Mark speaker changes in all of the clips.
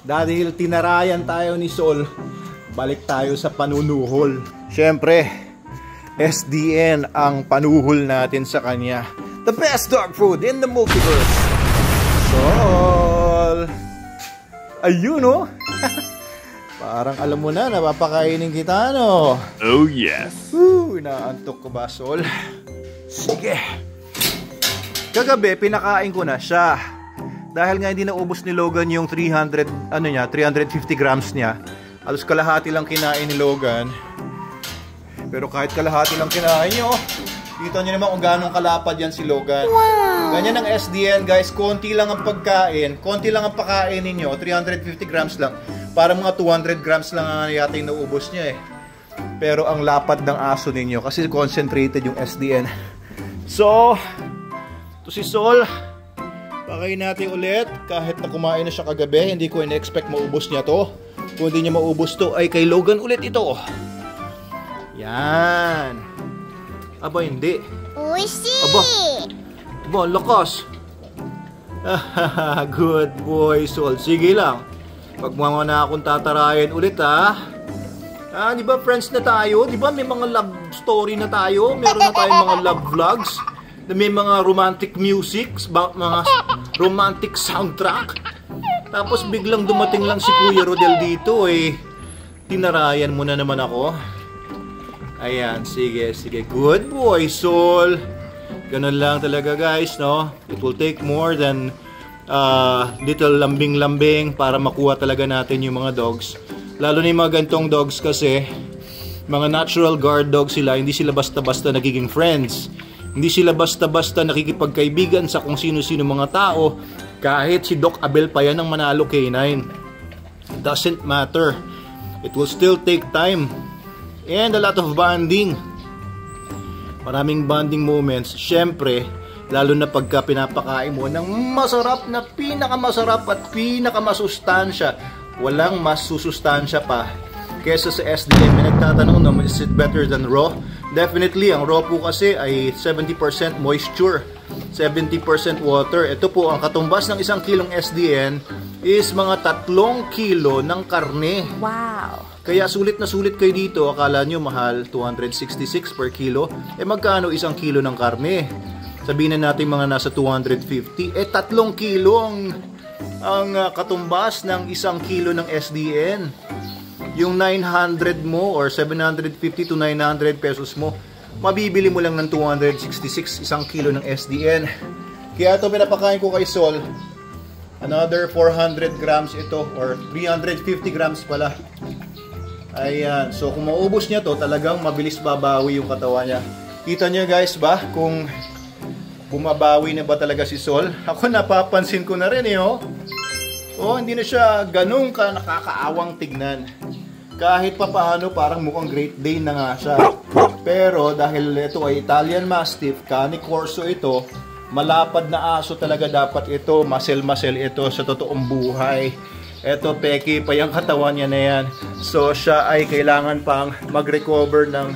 Speaker 1: Dahil tinarayan tayo ni Sol, balik tayo sa panunuhol. Siyempre, SDN ang panuhol natin sa kanya. The best dog food in the multiverse. Sol! Ayun oh! Parang alam mo na, napapakainin kita, no?
Speaker 2: Oh yes!
Speaker 1: Inaantok ko ba, Sol? Sige! Kagabi, pinakain ko na siya. Dahil nga hindi naubos ni Logan yung 350 grams niya. Alos kalahati lang kinain ni Logan. Pero kahit kalahati lang kinain nyo, kita nyo naman kung gano'ng kalapad yan si Logan. Wow. Ganyan ang SDN guys, konti lang ang pagkain, konti lang ang pagkain ninyo, 350 grams lang. Para mga 200 grams lang ang yata yung naubos niya eh. Pero ang lapad ng aso ninyo kasi concentrated yung SDN. So, ito si Sol. Pakain natin ulit. Kahit na kumain na siya kagabi, hindi ko in-expect maubos niya to. Kung hindi niya maubos to, ay kay Logan ulit ito. Yan. Aba, hindi.
Speaker 3: Oishi!
Speaker 1: Aba, lakas. Good boy, Sol. Sige lang. Pag mga na akong tatarayan ulit, ha? Di ba friends na tayo? Di ba may mga love story na tayo? Meron na tayong mga love vlogs. May mga romantic music, mga romantic soundtrack. Tapos biglang dumating lang si Kuya Rodel dito eh. Tinarayan mo na naman ako. Ayan, sige. Good boy, Sol. Ganun lang talaga guys, no? It will take more than little lambing-lambing para makuha talaga natin yung mga dogs. Lalo na yung mga gantong dogs kasi, mga natural guard dogs sila, hindi sila basta-basta nagiging friends. Hindi sila basta-basta nakikipagkaibigan sa kung sino-sino mga tao. Kahit si Doc Abel pa yan ang Manalo K9. Doesn't matter. It will still take time. And a lot of bonding. Maraming bonding moments. Siyempre, lalo na pagka pinapakain mo ng masarap na pinakamasarap at pinakamasustansya. Walang mas susustansya pa kesa sa SDN. May nagtatanong naman, is it better than raw? Definitely, ang raw po kasi ay 70% moisture, 70% water. Ito po, ang katumbas ng 1 kilong SDN is mga 3 kilo ng karne.
Speaker 3: Wow!
Speaker 1: Kaya sulit na sulit kayo dito. Akala nyo mahal, 266 per kilo. Magkano 1 kilo ng karne? Sabihin na natin mga nasa 250. 3 kilo ang katumbas ng 1 kilo ng SDN. Yung 900 mo or 750 to 900 pesos mo, mabibili mo lang ng 266 1 kilo ng SDN. Kaya ito pinapakain ko kay Sol. Another 400 grams ito or 350 grams pala. Ayan. So kung maubos niya to, talagang mabilis babawi yung katawan niya. Kita niyo guys ba kung bumabawi na ba talaga si Sol? Ako napapansin ko na rin eh, oh. Oh, hindi na siya ganun ka nakakaawang tignan. Kahit pa paano parang mukhang Great Dane na nga siya. Pero dahil ito ay Italian Mastiff, Cane Corso ito, malapad na aso talaga dapat ito, muscle ito sa totoong buhay. Ito, peki pa yung katawan niya na yan. So siya ay kailangan pang mag-recover ng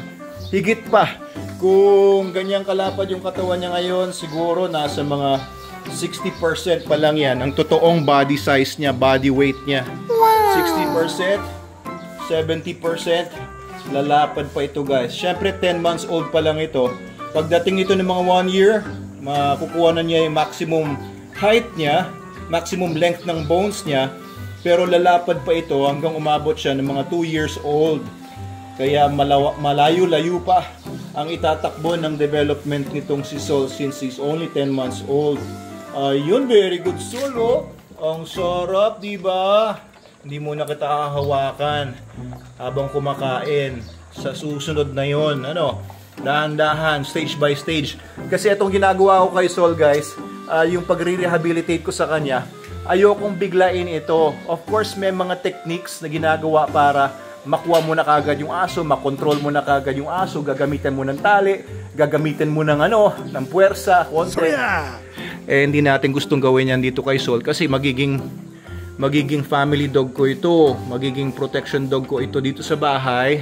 Speaker 1: higit pa. Kung ganyang kalapad yung katawan niya ngayon, siguro nasa mga 60% pa lang yan ang totoong body size niya, body weight niya. Wow. 60%, 70%, lalapad pa ito guys. Syempre 10 months old pa lang ito. Pagdating nito ng mga 1 year, makukuha na niya yung maximum height niya, maximum length ng bones niya. Pero lalapad pa ito hanggang umabot siya ng mga 2 years old. Kaya malayo-layo pa ang itatakbo ng development nitong si Sol since he's only 10 months old. Ayun, very good Sol, oh. Ang sarap, diba? Hindi mo na kita hahawakan habang kumakain. Sa susunod na yon, dahan-dahan, stage by stage. Kasi itong ginagawa ko kay Sol guys, yung pagre-rehabilitate ko sa kanya, ayokong biglain ito. Of course, may mga techniques na ginagawa para makuha mo na kagad yung aso, makontrol mo na kagad yung aso, gagamitan mo ng tali, gagamitan mo ng ng puwersa, konti. Hindi natin gustong gawin yan dito kay Sol kasi magiging family dog ko ito, magiging protection dog ko ito dito sa bahay.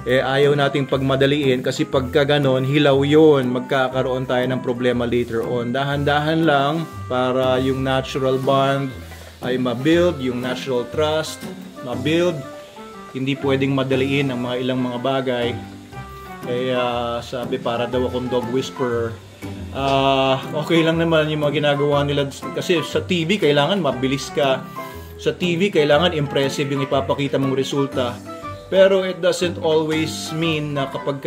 Speaker 1: Ayaw nating pagmadaliin kasi pagka ganon, hilaw yun, magkakaroon tayo ng problema later on. Dahan-dahan lang para yung natural bond ay ma-build yung natural trust, ma-build. Hindi pwedeng madaliin ang mga ilang mga bagay. Kaya sabi para daw akong dog whisperer. Okay lang naman yung mga ginagawa nila kasi sa TV kailangan mabilis ka. Sa TV kailangan impressive yung ipapakita mong resulta. Pero it doesn't always mean na kapag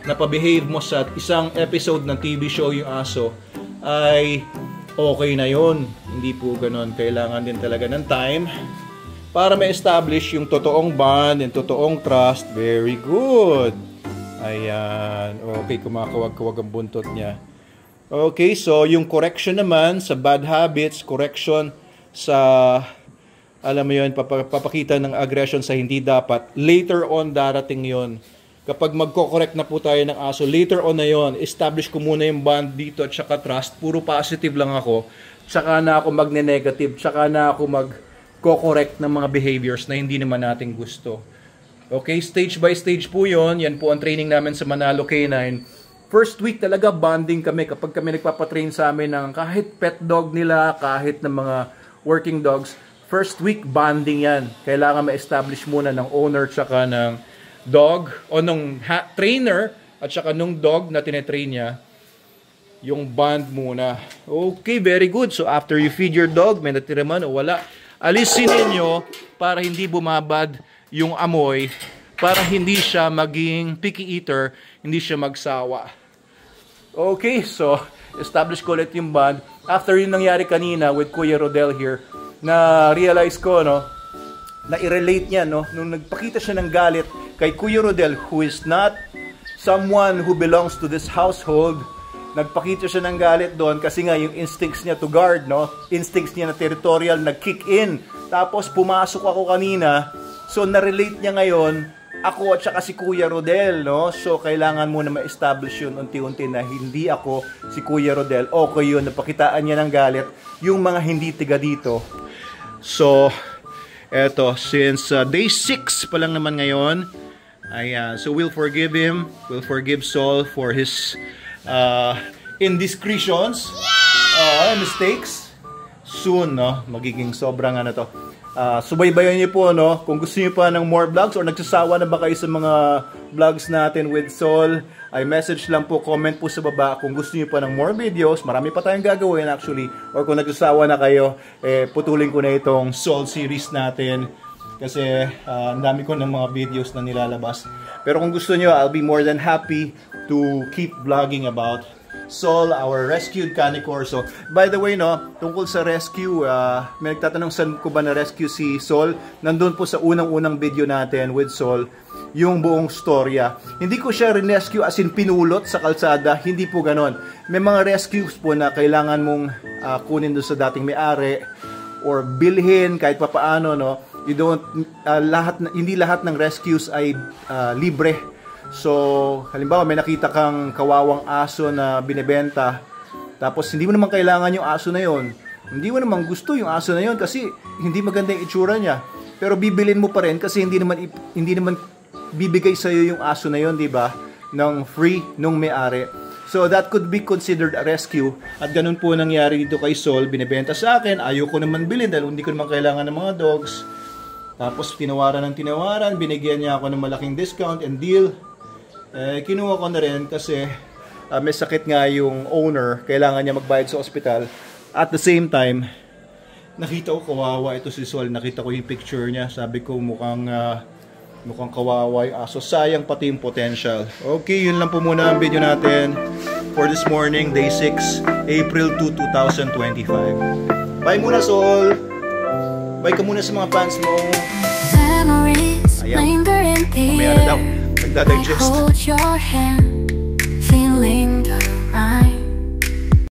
Speaker 1: napabehave mo sa isang episode ng TV show yung aso ay okay na yon. Hindi po ganon. Kailangan din talaga ng time para ma-establish yung totoong bond and totoong trust. Very good. Ayan. Okay, kumakawag-kawag ang buntot niya. Okay, so yung correction naman sa bad habits, correction sa, alam mo yun, papakita ng aggression sa hindi dapat. Later on, darating yon. Kapag magko-correct na po tayo ng aso, later on na yon, establish ko muna yung bond dito at saka trust. Puro positive lang ako. Tsaka na ako magne-negative. Tsaka na ako mag-correct ng mga behaviors na hindi naman natin gusto. Okay, stage by stage po yon. Yan po ang training namin sa Manalo K9. First week talaga bonding kami kapag kami nagpapatrain sa amin ng kahit pet dog nila, kahit ng mga working dogs. First week bonding yan. Kailangan ma-establish muna ng owner tsaka ng dog o ng trainer at tsaka ng dog na tinetrain niya yung bond muna. Okay, very good. So after you feed your dog, may natira man o wala, alisin ninyo para hindi bumabad yung amoy, para hindi siya maging picky eater, hindi siya magsawa. Okay, so establish ko ulit yung bond. After yung nangyari kanina with Kuya Rodel here, na realize ko, no, na i-relate niya, no, nung nagpakita siya ng galit kay Kuya Rodel, who is not someone who belongs to this household. Nagpakita siya ng galit doon kasi nga yung instincts niya to guard, no, instincts niya na territorial nag-kick in. Tapos pumasok ako kanina. So, na-relate niya ngayon, ako at saka si Kuya Rodel, no? So, kailangan muna ma-establish yun unti-unti na hindi ako si Kuya Rodel. Okay yun, napakitaan niya ng galit yung mga hindi tiga dito. So, eto, since day 6 pa lang naman ngayon, so we'll forgive him, we'll forgive Sol for his indiscretions, mistakes. Soon, no? Magiging sobrang ano to. Subaybayan niyo po, no? Kung gusto niyo pa ng more vlogs or nagsasawa na ba kayo sa mga vlogs natin with Sol, ay message lang po, comment po sa baba kung gusto niyo pa ng more videos. Marami pa tayong gagawin actually. Or kung nagsasawa na kayo, putulin ko na itong Sol series natin. Kasi ang dami ko ng mga videos na nilalabas. Pero kung gusto niyo, I'll be more than happy to keep vlogging about Sol, our rescued Canicore. So, by the way, no, tungkol sa rescue, may nagtatanong saan ko ba na-rescue si Sol. Nandun po sa unang-unang video natin with Sol, yung buong storya. Hindi ko siya rescue as in pinulot sa kalsada, hindi po ganon. May mga rescues po na kailangan mong kunin doon sa dating may-ari or bilhin kahit papaano, no. You don't, hindi lahat ng rescues ay libre. So, halimbawa may nakita kang kawawang aso na binebenta, tapos hindi mo naman kailangan yung aso na yon. Hindi mo naman gusto yung aso na yon kasi hindi maganda yung itsura niya. Pero bibilin mo pa rin kasi hindi naman bibigay sa iyo yung aso na yon, 'di ba? Ng free nung may-ari. So that could be considered a rescue. At ganun po nangyari dito kay Sol, binebenta sa akin, ayoko naman bilhin dahil hindi ko naman kailangan ng mga dogs. Tapos tinawaran, binigyan niya ako ng malaking discount and deal. Kinuha ko na rin kasi may sakit nga yung owner, kailangan niya magbayad sa ospital. At the same time, nakita ko kawawa ito si Sol, nakita ko yung picture niya, sabi ko mukhang kawawa yung aso, sayang pati yung potential. Okay, yun lang po muna ang video natin for this morning, day 6, April 2, 2025. Bye muna, Sol! Bye ka muna sa mga fans mo! Ayaw, mamaya na daw. I hold your hand, feeling